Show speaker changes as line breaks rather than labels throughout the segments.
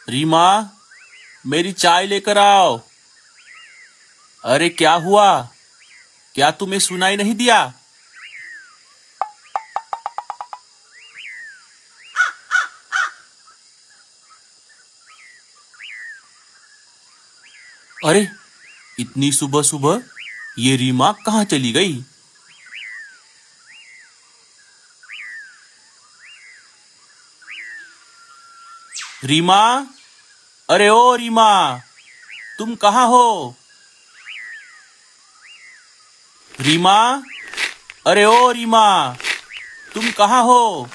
रीमा, मेरी चाय लेकर आओ। अरे क्या हुआ? क्या तुम्हें सुनाई नहीं दिया? अरे इतनी सुबह सुबह ये रीमा कहाँ चली गई? रीमा, अरे ओ रीमा, तुम कहाँ हो? रीमा, अरे ओ रीमा, तुम कहाँ हो?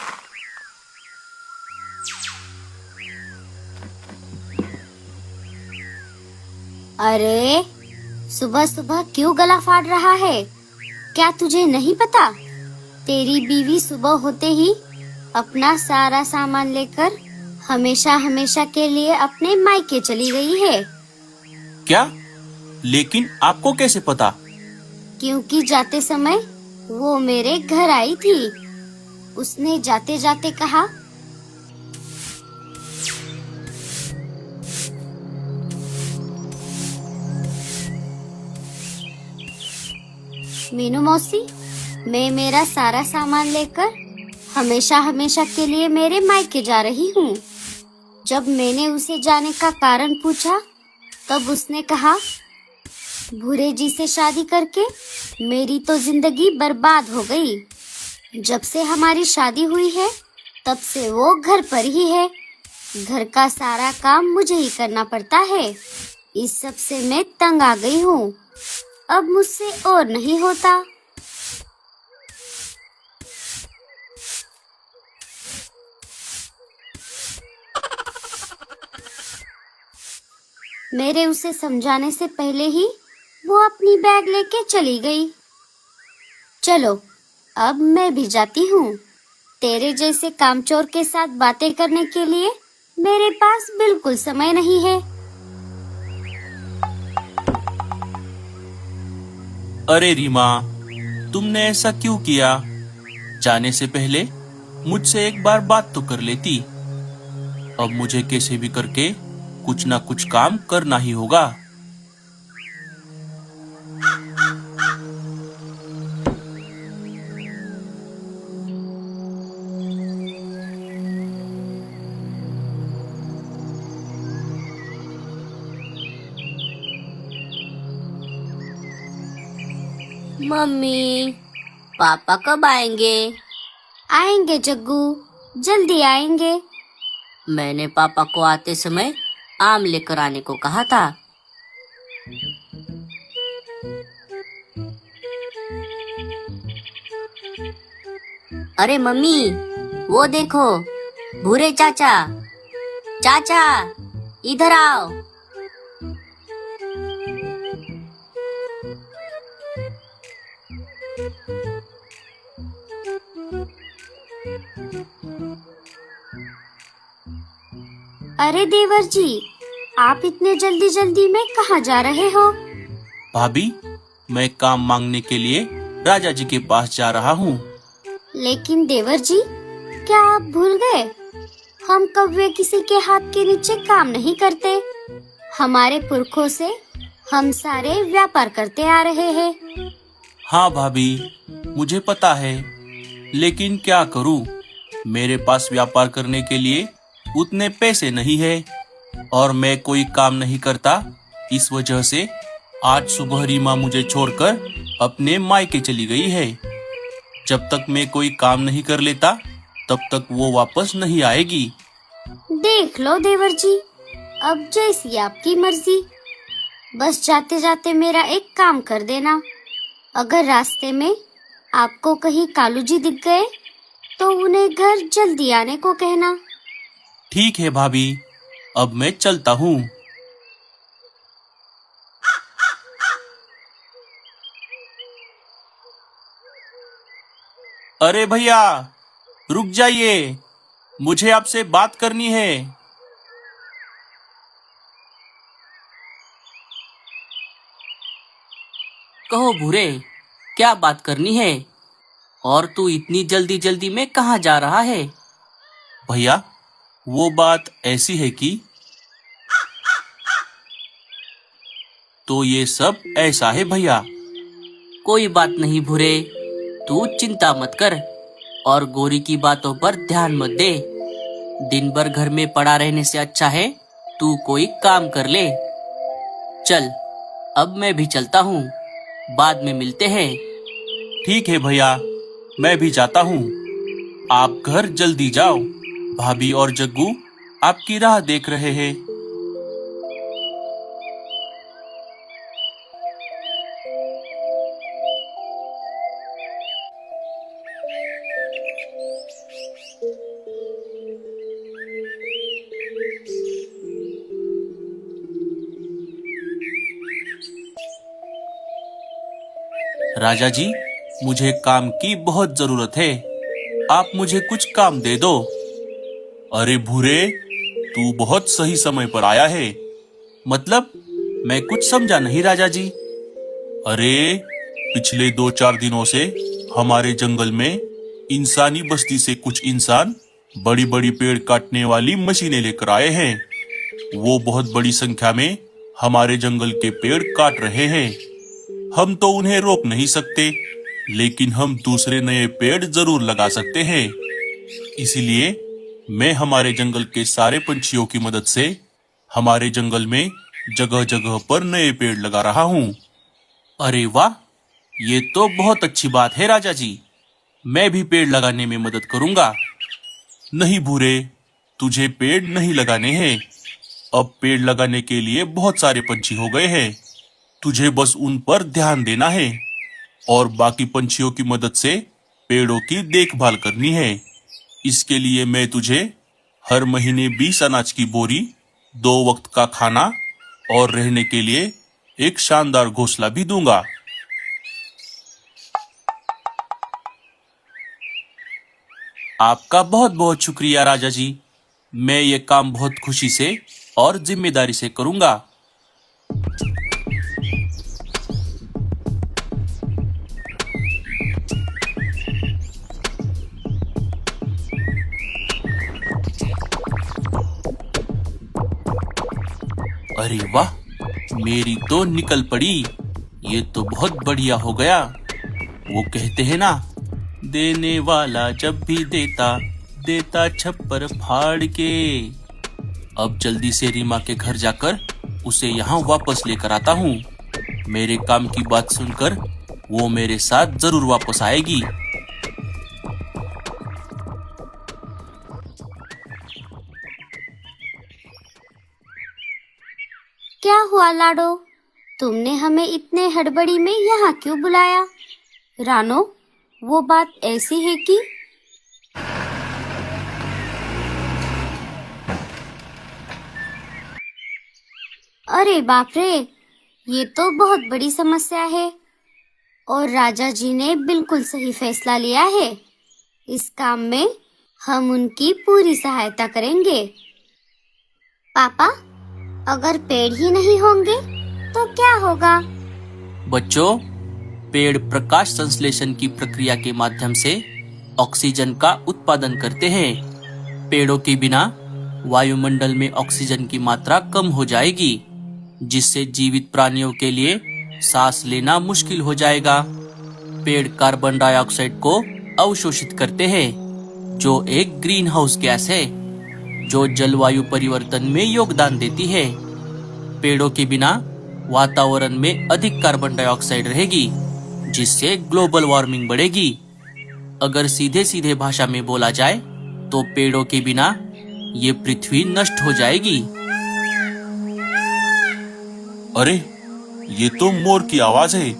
अरे सुबह सुबह क्यों गला फाड़ रहा है? क्या तुझे नहीं पता? तेरी बीवी सुबह होते ही अपना सारा सामान लेकर हमेशा हमेशा के लिए अपने मायके चली गई है।
क्या? लेकिन आपको कैसे पता?
क्योंकि जाते समय वो मेरे घर आई थी। उसने जाते जाते कहा, मीनू मौसी, मैं मेरा सारा सामान लेकर हमेशा हमेशा के लिए मेरे मायके जा रही हूँ। जब मैंने उसे जाने का कारण पूछा, तब उसने कहा, भूरे जी से शादी करके मेरी तो जिंदगी बर्बाद हो गई। जब से हमारी शादी हुई है, तब से वो घर पर ही है। घर का सारा काम मुझे ही करना पड़ता है। इस सब से मैं तंग आ गई हूँ। अब मुझसे और नहीं होता। मेरे उसे समझाने से पहले ही वो अपनी बैग लेके चली गई। चलो, अब मैं भी जाती हूँ। तेरे जैसे कामचोर के साथ बातें करने के लिए मेरे पास बिल्कुल समय नहीं है।
अरे रीमा, तुमने ऐसा क्यों किया? जाने से पहले मुझसे एक बार बात तो कर लेती। अब मुझे कैसे भी करके कुछ ना कुछ काम करना ही होगा।
मम्मी, पापा कब आएंगे? आएंगे जग्गू, जल्दी आएंगे। मैंने पापा को आते समय आम लेकर आने को कहा था। अरे मम्मी, वो देखो, भूरे चाचा। चाचा, इधर आओ। अरे देवर जी, आप इतने जल्दी जल्दी में कहाँ जा रहे हो?
भाभी, मैं काम मांगने के लिए राजा जी के पास जा रहा हूँ।
लेकिन देवर जी, क्या आप भूल गए? हम कौवे किसी के हाथ के नीचे काम नहीं करते। हमारे पुरखों से हम सारे व्यापार करते आ रहे हैं।
हाँ भाभी, मुझे पता है, लेकिन क्या करूँ? मेरे पास व्यापार करने के लिए उतने पैसे नहीं है और मैं कोई काम नहीं करता। इस वजह से आज सुबह रीमा मुझे छोड़कर अपने मायके चली गई है। जब तक मैं कोई काम नहीं कर लेता, तब तक वो वापस नहीं आएगी।
देख लो देवर जी, अब जैसी आपकी मर्जी। बस जाते जाते मेरा एक काम कर देना। अगर रास्ते में आपको कहीं कालू जी दिख गए, तो उन्हें घर जल्दी आने को कहना।
ठीक है भाभी, अब मैं चलता हूँ। अरे भैया, रुक जाइए, मुझे आपसे बात करनी है।
कहो भूरे, क्या बात करनी है? और तू इतनी जल्दी जल्दी में कहाँ जा रहा है?
भैया, वो बात ऐसी है कि तो ये सब ऐसा है भैया।
कोई बात नहीं भूरे, तू चिंता मत कर और गौरी की बातों पर ध्यान मत दे। दिन भर घर में पड़ा रहने से अच्छा है तू कोई काम कर ले। चल, अब मैं भी चलता हूँ, बाद में मिलते हैं।
ठीक है भैया, मैं भी जाता हूँ। आप घर जल्दी जाओ, भाभी और जग्गू आपकी राह देख रहे हैं। राजा जी, मुझे काम की बहुत जरूरत है। आप मुझे कुछ काम दे दो। अरे भूरे, तू बहुत सही समय पर आया है। मतलब, मैं कुछ समझा नहीं राजा जी। अरे, पिछले 2-4 दिनों से हमारे जंगल में इंसानी बस्ती से कुछ इंसान बड़ी बड़ी पेड़ काटने वाली मशीनें लेकर आए हैं। वो बहुत बड़ी संख्या में हमारे जंगल के पेड़ काट रहे हैं। हम तो उन्हें रोक नहीं सकते, लेकिन हम दूसरे नए पेड़ जरूर लगा सकते हैं। इसीलिए मैं हमारे जंगल के सारे पंछियों की मदद से हमारे जंगल में जगह जगह पर नए पेड़ लगा रहा हूँ। अरे वाह, ये तो बहुत अच्छी बात है राजा जी। मैं भी पेड़ लगाने में मदद करूंगा। नहीं भूरे, तुझे पेड़ नहीं लगाने हैं। अब पेड़ लगाने के लिए बहुत सारे पंछी हो गए हैं। तुझे बस उन पर ध्यान देना है और बाकी पंछियों की मदद से पेड़ों की देखभाल करनी है। इसके लिए मैं तुझे हर महीने 20 अनाज की बोरी, 2 वक्त का खाना और रहने के लिए एक शानदार घोंसला भी दूंगा। आपका बहुत बहुत शुक्रिया राजा जी। मैं ये काम बहुत खुशी से और जिम्मेदारी से करूंगा। अरे वाह, मेरी तो निकल पड़ी। ये तो बहुत बढ़िया हो गया। वो कहते हैं ना, देने वाला जब भी देता, देता छप्पर फाड़ के। अब जल्दी से रीमा के घर जाकर उसे यहाँ वापस लेकर आता हूँ। मेरे काम की बात सुनकर वो मेरे साथ जरूर वापस आएगी।
क्या हुआ लाडो, तुमने हमें इतने हड़बड़ी में यहाँ क्यों बुलाया? रानो, वो बात ऐसी है कि अरे बाप रे, ये तो बहुत बड़ी समस्या है और राजा जी ने बिल्कुल सही फैसला लिया है। इस काम में हम उनकी पूरी सहायता करेंगे। पापा, अगर पेड़ ही नहीं होंगे तो क्या होगा?
बच्चों, पेड़ प्रकाश संश्लेषण की प्रक्रिया के माध्यम से ऑक्सीजन का उत्पादन करते हैं। पेड़ों के बिना वायुमंडल में ऑक्सीजन की मात्रा कम हो जाएगी, जिससे जीवित प्राणियों के लिए सांस लेना मुश्किल हो जाएगा। पेड़ कार्बन डाइऑक्साइड को अवशोषित करते हैं, जो एक ग्रीन हाउस गैस है, जो जलवायु परिवर्तन में योगदान देती है। पेड़ों के बिना वातावरण में अधिक कार्बन डाइऑक्साइड रहेगी, जिससे ग्लोबल वार्मिंग बढ़ेगी। अगर सीधे सीधे भाषा में बोला जाए तो पेड़ों के बिना ये पृथ्वी नष्ट हो जाएगी।
अरे, ये तो मोर की आवाज है।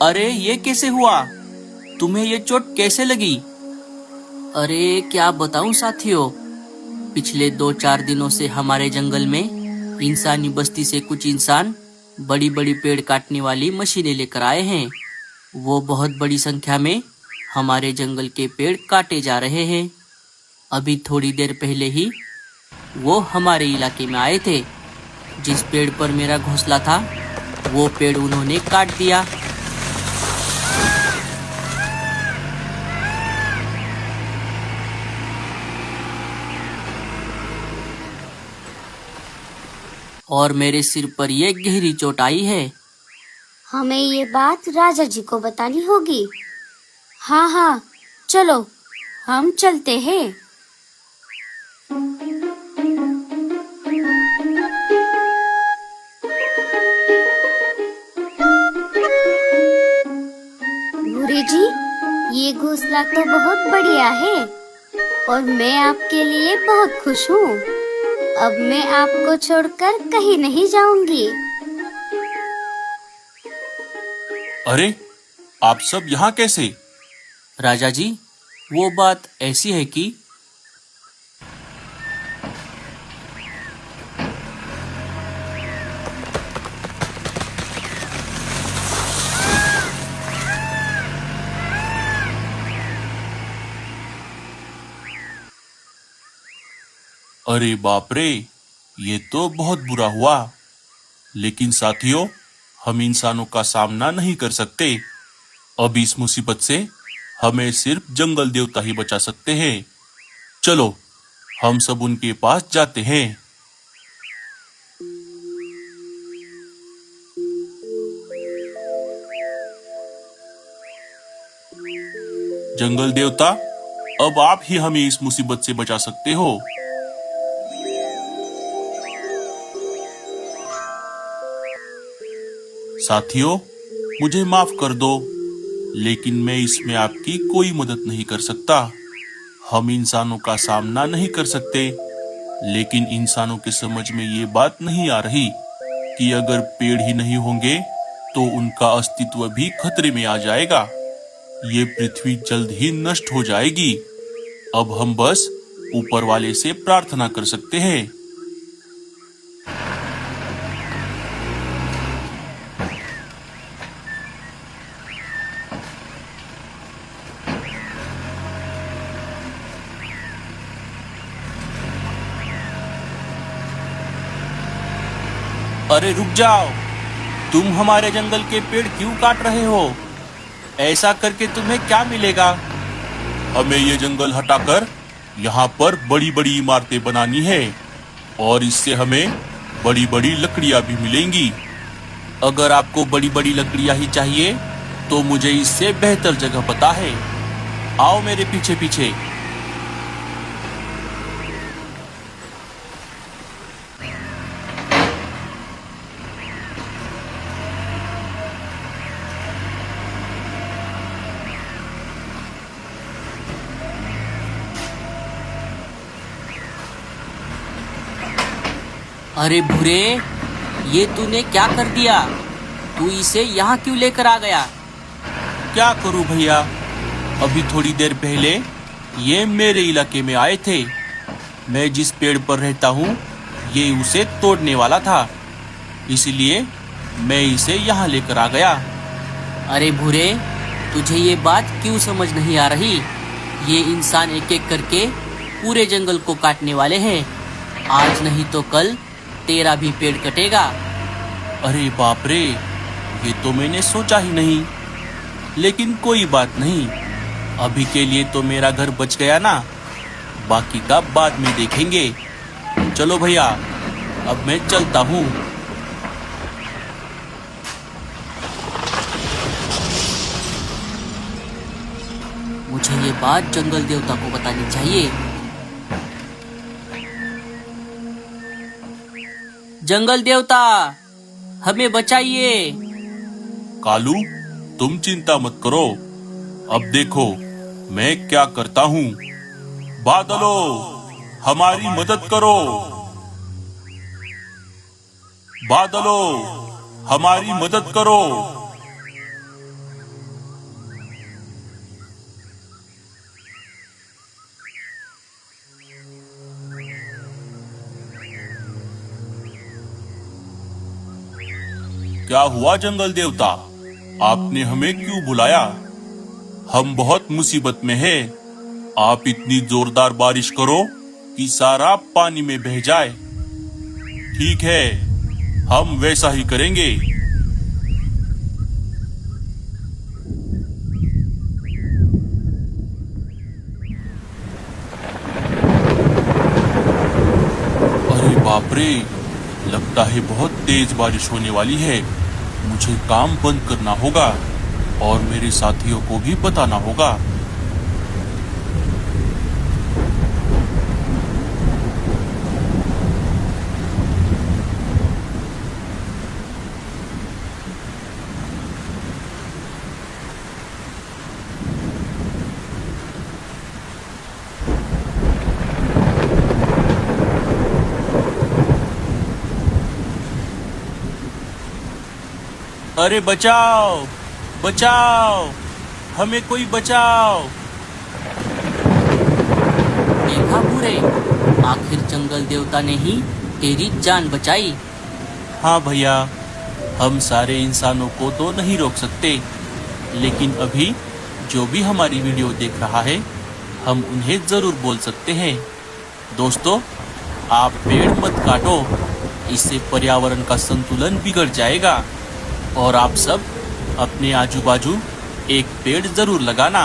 अरे, ये कैसे हुआ? तुम्हें ये चोट कैसे लगी? अरे, क्या बताऊं साथियों, पिछले 2-4 दिनों से हमारे जंगल में इंसानी बस्ती से कुछ इंसान बड़ी बड़ी पेड़ काटने वाली मशीनें लेकर आए हैं। वो बहुत बड़ी संख्या में हमारे जंगल के पेड़ काटे जा रहे हैं। अभी थोड़ी देर पहले ही वो हमारे इलाके में आए थे। जिस पेड़ पर मेरा घोंसला था, वो पेड़ उन्होंने काट दिया। और मेरे सिर पर ये गहरी चोट आई है।
हमें ये बात राजा जी को बतानी होगी। हाँ हाँ, चलो हम चलते हैं। भूरे जी, ये घोंसला तो बहुत बढ़िया है और मैं आपके लिए बहुत खुश हूँ। अब मैं आपको छोड़कर कहीं नहीं जाऊंगी।
अरे, आप सब यहाँ कैसे?
राजा जी, वो बात ऐसी है कि
अरे बाप रे, ये तो बहुत बुरा हुआ। लेकिन साथियों, हम इंसानों का सामना नहीं कर सकते। अब इस मुसीबत से हमें सिर्फ जंगल देवता ही बचा सकते हैं। चलो, हम सब उनके पास जाते हैं। जंगल देवता, अब आप ही हमें इस मुसीबत से बचा सकते हो। साथियों, मुझे माफ कर दो, लेकिन मैं इसमें आपकी कोई मदद नहीं कर सकता। हम इंसानों का सामना नहीं कर सकते, लेकिन इंसानों के समझ में ये बात नहीं आ रही कि अगर पेड़ ही नहीं होंगे तो उनका अस्तित्व भी खतरे में आ जाएगा। ये पृथ्वी जल्द ही नष्ट हो जाएगी। अब हम बस ऊपर वाले से प्रार्थना कर सकते हैं। अरे रुक जाओ, तुम हमारे जंगल के पेड़ क्यों काट रहे हो? ऐसा करके तुम्हें क्या मिलेगा? हमें ये जंगल हटाकर यहाँ पर बड़ी बड़ी इमारतें बनानी है और इससे हमें बड़ी बड़ी लकड़ियाँ भी मिलेंगी। अगर आपको बड़ी बड़ी लकड़ियाँ ही चाहिए तो मुझे इससे बेहतर जगह पता है। आओ मेरे पीछे पीछे।
अरे भूरे, ये तूने क्या कर दिया? तू इसे यहाँ क्यों लेकर आ गया?
क्या करूं भैया, अभी थोड़ी देर पहले ये मेरे इलाके में आए थे। मैं जिस पेड़ पर रहता हूँ ये उसे तोड़ने वाला था, इसलिए मैं इसे यहाँ लेकर आ गया।
अरे भूरे, तुझे ये बात क्यों समझ नहीं आ रही? ये इंसान एक एक करके पूरे जंगल को काटने वाले हैं। आज नहीं तो कल तेरा भी पेड़ कटेगा।
अरे बाप रे, ये तो मैंने सोचा ही नहीं। लेकिन कोई बात नहीं, अभी के लिए तो मेरा घर बच गया ना, बाकी का बाद में देखेंगे। चलो भैया, अब मैं चलता हूँ।
मुझे ये बात जंगल देवता को बतानी चाहिए। जंगल देवता, हमें बचाइए।
कालू, तुम चिंता मत करो, अब देखो मैं क्या करता हूँ। बादलों, हमारी मदद करो। बादलों, हमारी मदद करो। क्या हुआ जंगल देवता, आपने हमें क्यों बुलाया? हम बहुत मुसीबत में हैं। आप इतनी जोरदार बारिश करो कि सारा पानी में बह जाए। ठीक है, हम वैसा ही करेंगे। रे, लगता है बहुत तेज बारिश होने वाली है। मुझे काम बंद करना होगा और मेरे साथियों को भी बताना होगा। अरे बचाओ, बचाओ, हमें कोई बचाओ।
देखा भूरे, आखिर जंगल देवता ने ही तेरी जान बचाई।
हाँ भैया, हम सारे इंसानों को तो नहीं रोक सकते, लेकिन अभी जो भी हमारी वीडियो देख रहा है, हम उन्हें जरूर बोल सकते हैं। दोस्तों, आप पेड़ मत काटो, इससे पर्यावरण का संतुलन बिगड़ जाएगा। और आप सब अपने आजू बाजू एक पेड़ जरूर लगाना।